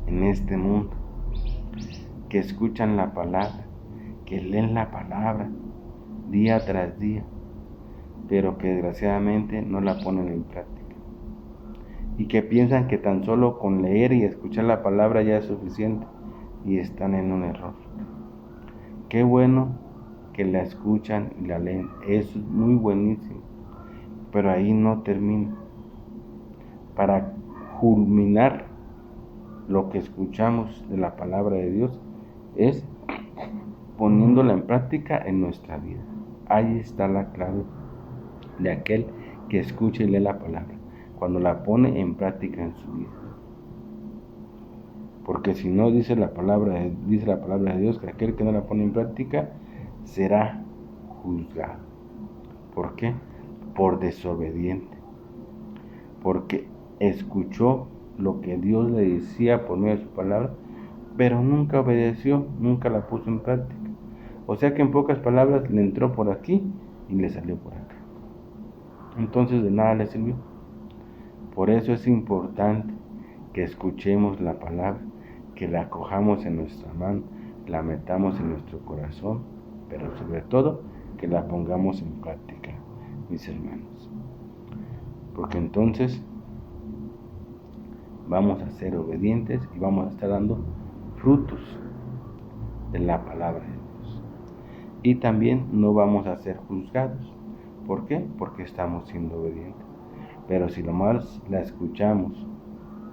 en este mundo que escuchan la palabra, que leen la palabra día tras día, pero que desgraciadamente no la ponen en práctica. Y que piensan que tan solo con leer y escuchar la palabra ya es suficiente, y están en un error. Qué bueno que la escuchan y la leen, eso es muy buenísimo, pero ahí no termina. Para culminar lo que escuchamos de la palabra de Dios es poniéndola en práctica en nuestra vida. Ahí está la clave de aquel que escucha y lee la palabra, cuando la pone en práctica en su vida. Porque si no, dice la palabra de Dios que aquel que no la pone en práctica será juzgado. ¿Por qué? Por desobediente. Porque escuchó lo que Dios le decía por medio de su palabra, pero nunca obedeció, nunca la puso en práctica. O sea que en pocas palabras le entró por aquí y le salió por acá. Entonces de nada le sirvió. Por eso es importante que escuchemos la palabra, que la cojamos en nuestra mano, la metamos en nuestro corazón, pero sobre todo que la pongamos en práctica, mis hermanos. Porque entonces vamos a ser obedientes y vamos a estar dando frutos de la palabra de Dios. Y también no vamos a ser juzgados. ¿Por qué? Porque estamos siendo obedientes. Pero si nomás la escuchamos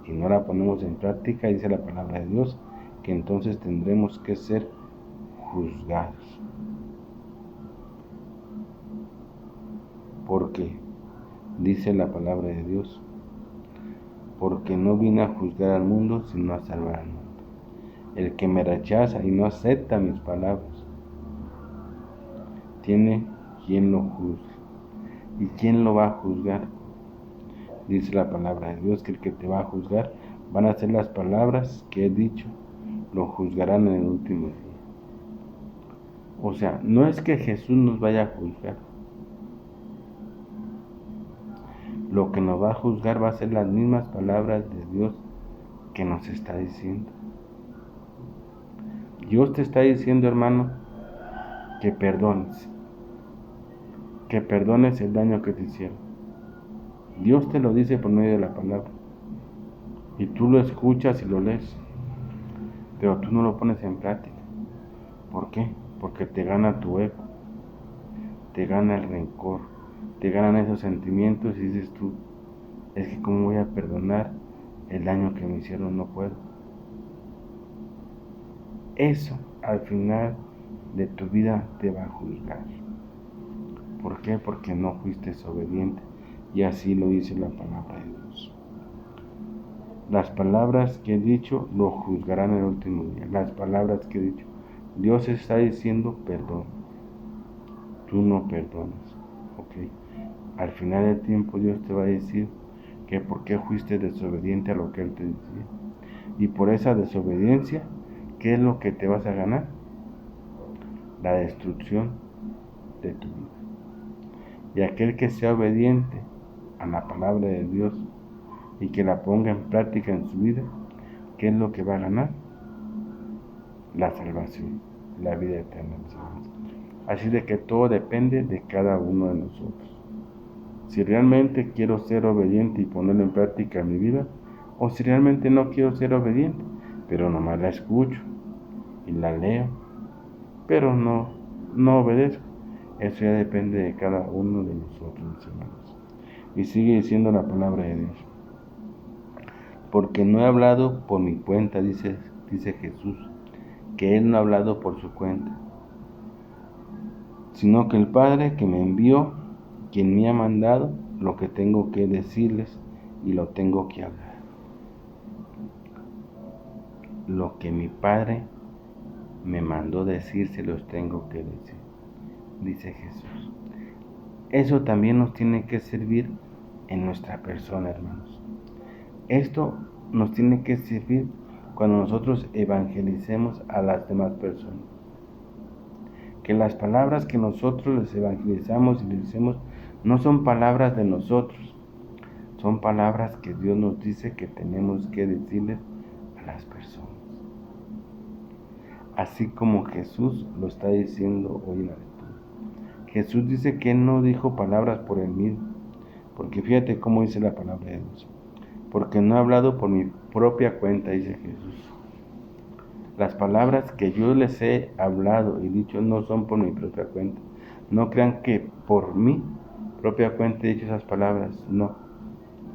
y no la ponemos en práctica, dice la palabra de Dios, que entonces tendremos que ser juzgados. Porque dice la palabra de Dios, porque no vine a juzgar al mundo, sino a salvar al mundo. El que me rechaza y no acepta mis palabras, tiene quien lo juzgue. ¿Y quién lo va a juzgar? Dice la palabra de Dios que el que te va a juzgar van a ser las palabras que he dicho, lo juzgarán en el último día. O sea, no es que Jesús nos vaya a juzgar. Lo que nos va a juzgar va a ser las mismas palabras de Dios que nos está diciendo. Dios te está diciendo, hermano, que perdones el daño que te hicieron. Dios te lo dice por medio de la palabra. Y tú lo escuchas y lo lees, pero tú no lo pones en práctica. ¿Por qué? Porque te gana tu ego, te gana el rencor, te ganan esos sentimientos y dices tú, es que cómo voy a perdonar el daño que me hicieron, no puedo. Eso al final de tu vida te va a juzgar. ¿Por qué? Porque no fuiste obediente. Y así lo dice la palabra de Dios. Las palabras que he dicho lo juzgarán en el último día. Las palabras que he dicho. Dios está diciendo perdón. Tú no perdonas. ¿Ok? Al final del tiempo Dios te va a decir que por qué fuiste desobediente a lo que Él te decía. Y por esa desobediencia, ¿qué es lo que te vas a ganar? La destrucción de tu vida. Y aquel que sea obediente a la palabra de Dios y que la ponga en práctica en su vida, ¿qué es lo que va a ganar? La salvación, la vida eterna. Así de que todo depende de cada uno de nosotros. Si realmente quiero ser obediente y ponerlo en práctica en mi vida, o si realmente no quiero ser obediente, pero nomás la escucho y la leo, pero no obedezco. Eso ya depende de cada uno de nosotros, mis hermanos. Y sigue diciendo la palabra de Dios. Porque no he hablado por mi cuenta, dice Jesús, que Él no ha hablado por su cuenta, sino que el Padre que me envió, quien me ha mandado lo que tengo que decirles y lo tengo que hablar. Lo que mi Padre me mandó decir, se los tengo que decir, dice Jesús. Eso también nos tiene que servir en nuestra persona, hermanos. Esto nos tiene que servir cuando nosotros evangelicemos a las demás personas. Que las palabras que nosotros les evangelizamos y les decimos no son palabras de nosotros, son palabras que Dios nos dice que tenemos que decirles a las personas. Así como Jesús lo está diciendo hoy en la lectura. Jesús dice que Él no dijo palabras por Él mismo, porque fíjate cómo dice la palabra de Dios. Porque no he hablado por mi propia cuenta, dice Jesús. Las palabras que yo les he hablado y dicho no son por mi propia cuenta. No crean que por mi propia cuenta he dicho esas palabras. No,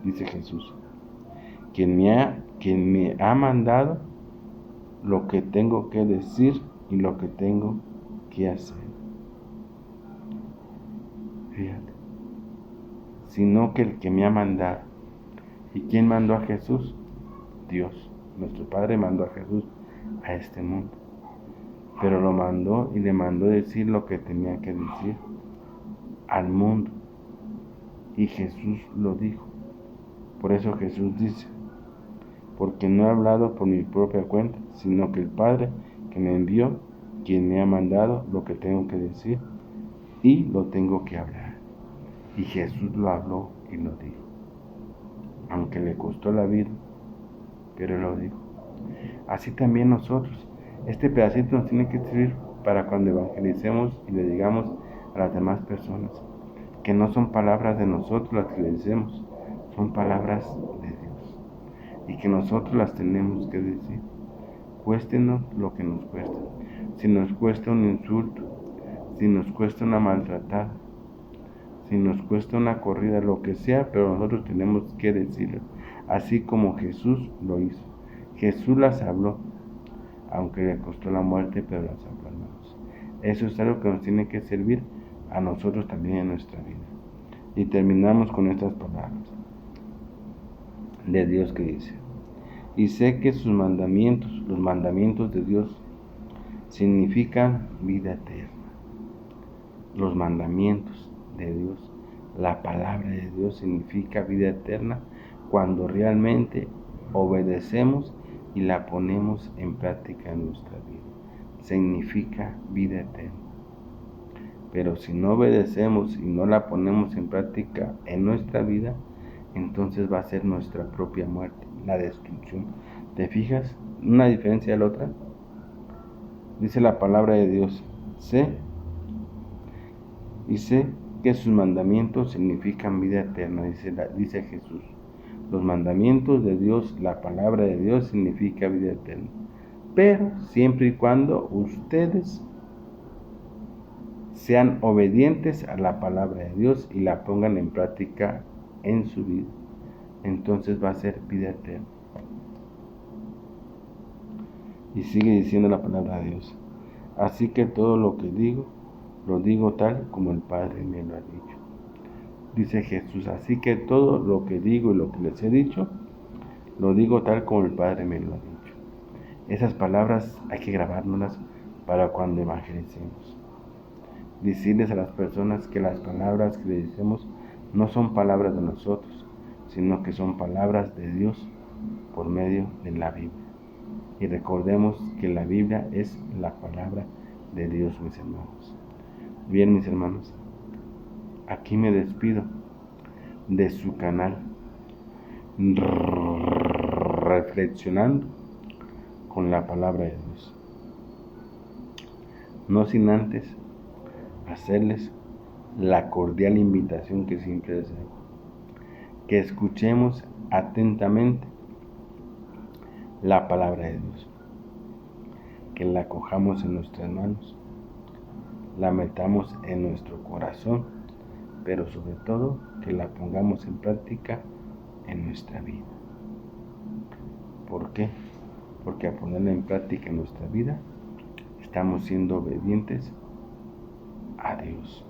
dice Jesús. Quien me ha mandado lo que tengo que decir y lo que tengo que hacer. Fíjate. Sino que el que me ha mandado. ¿Y quién mandó a Jesús? Dios. Nuestro Padre mandó a Jesús a este mundo. Pero lo mandó y le mandó decir lo que tenía que decir al mundo. Y Jesús lo dijo. Por eso Jesús dice, porque no he hablado por mi propia cuenta, sino que el Padre que me envió, quien me ha mandado lo que tengo que decir y lo tengo que hablar. Y Jesús lo habló y lo dijo. Aunque le costó la vida, pero lo dijo. Así también nosotros. Este pedacito nos tiene que servir para cuando evangelicemos y le digamos a las demás personas que no son palabras de nosotros las que le decimos, son palabras de Dios y que nosotros las tenemos que decir, cuéstenos lo que nos cuesta. Si nos cuesta un insulto, si nos cuesta una maltratada, si nos cuesta una corrida, lo que sea, pero nosotros tenemos que decirlo, así como Jesús lo hizo. Jesús las habló, aunque le costó la muerte, pero las habló, hermanos. Eso es algo que nos tiene que servir a nosotros también en nuestra vida. Y terminamos con estas palabras de Dios que dice: y sé que sus mandamientos, los mandamientos de Dios, significan vida eterna. Los mandamientos de Dios, la palabra de Dios significa vida eterna cuando realmente obedecemos y la ponemos en práctica en nuestra vida. Significa vida eterna. Pero si no obedecemos y no la ponemos en práctica en nuestra vida, entonces va a ser nuestra propia muerte, la destrucción. ¿Te fijas? Una diferencia de la otra. Dice la palabra de Dios, sé que sus mandamientos significan vida eterna, dice Jesús. Los mandamientos de Dios, la palabra de Dios significa vida eterna. Pero siempre y cuando ustedes sean obedientes a la palabra de Dios y la pongan en práctica en su vida, entonces va a ser vida eterna. Y sigue diciendo la palabra de Dios. Así que todo lo que digo, lo digo tal como el Padre me lo ha dicho. Dice Jesús, así que todo lo que digo y lo que les he dicho, lo digo tal como el Padre me lo ha dicho. Esas palabras hay que grabárnoslas para cuando evangelicemos. Decirles a las personas que las palabras que le decimos no son palabras de nosotros, sino que son palabras de Dios por medio de la Biblia. Y recordemos que la Biblia es la palabra de Dios, mis hermanos. Bien, mis hermanos, aquí me despido de su canal, reflexionando con la palabra de Dios. No sin antes hacerles la cordial invitación que siempre les hago, que escuchemos atentamente la palabra de Dios, que la cojamos en nuestras manos, la metamos en nuestro corazón, pero sobre todo que la pongamos en práctica en nuestra vida. ¿Por qué? Porque al ponerla en práctica en nuestra vida, estamos siendo obedientes a Dios.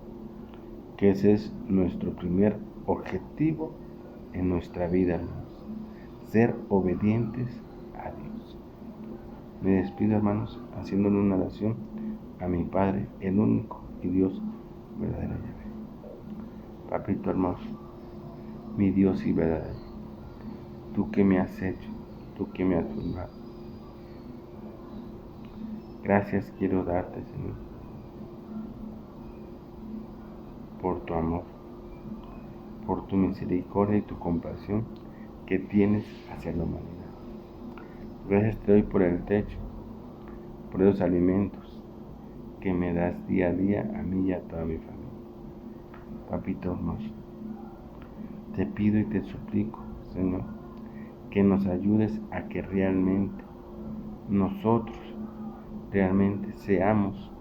que ese es nuestro primer objetivo en nuestra vida, hermanos, ser obedientes a Dios. Me despido, hermanos, haciéndole una oración a mi Padre, el único y Dios verdadero. Papito hermoso, mi Dios y verdadero, tú que me has hecho, tú que me has formado. Gracias quiero darte, Señor, por tu amor, por tu misericordia y tu compasión que tienes hacia la humanidad. Gracias te doy por el techo, por esos alimentos que me das día a día a mí y a toda mi familia. Papito hermoso, te pido y te suplico, Señor, que nos ayudes a que realmente nosotros seamos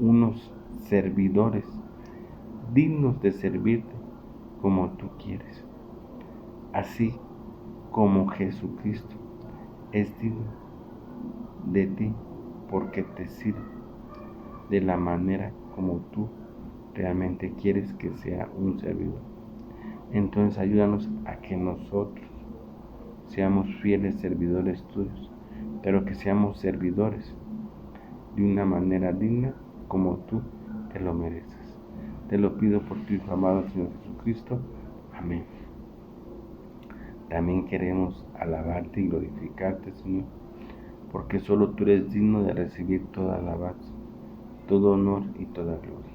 unos servidores dignos de servirte como tú quieres, así como Jesucristo es digno de ti porque te sirve de la manera como tú realmente quieres que sea un servidor. Entonces ayúdanos a que nosotros seamos fieles servidores tuyos, pero que seamos servidores de una manera digna como tú te lo mereces. Te lo pido por tu Hijo amado Señor Jesucristo. Amén. También queremos alabarte y glorificarte, Señor, porque solo tú eres digno de recibir toda alabanza, todo honor y toda gloria.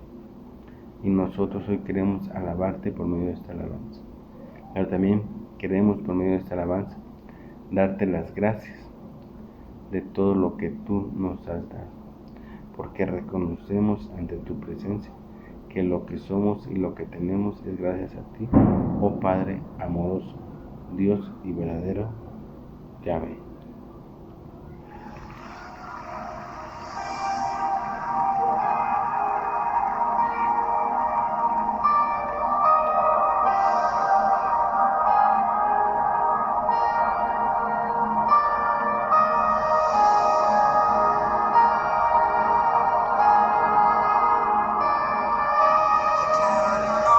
Y nosotros hoy queremos alabarte por medio de esta alabanza. Pero también queremos por medio de esta alabanza darte las gracias de todo lo que tú nos has dado, porque reconocemos ante tu presencia que lo que somos y lo que tenemos es gracias a ti, oh Padre amoroso, Dios y verdadero. Yahvé.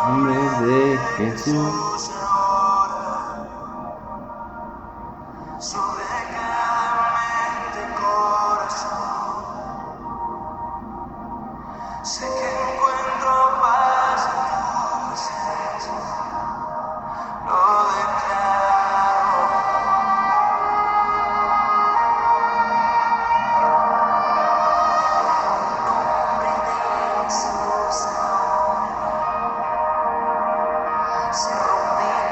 Nombre de Jesús. Sobre cada mente y corazón, sé que encuentro paz en tu presencia, lo declaro. En el nombre de Jesús ahora se rompe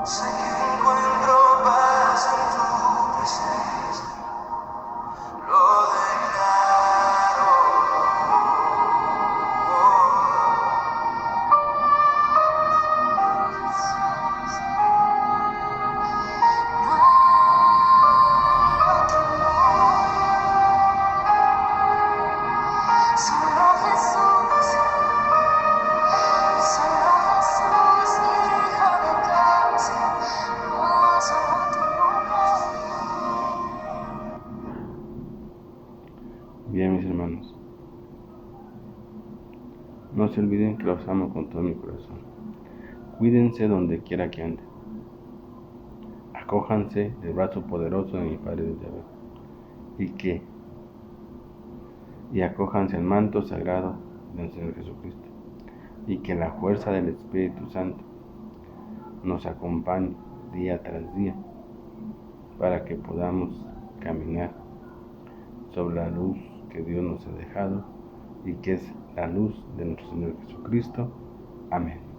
Sé que encuentro paz en tu presencia, lo declaro. No hay otro amor, solo Jesús, Hijo de Dios, no más otro lugar. Bien, mis hermanos, no se olviden que los amo con todo mi corazón. Cuídense donde quiera que anden. Acójanse del brazo poderoso de mi Padre de Yahvé. Y acójanse al manto sagrado del Señor Jesucristo. Y que la fuerza del Espíritu Santo nos acompañe día tras día para que podamos caminar sobre la luz que Dios nos ha dejado y que es la luz de nuestro Señor Jesucristo. Amén.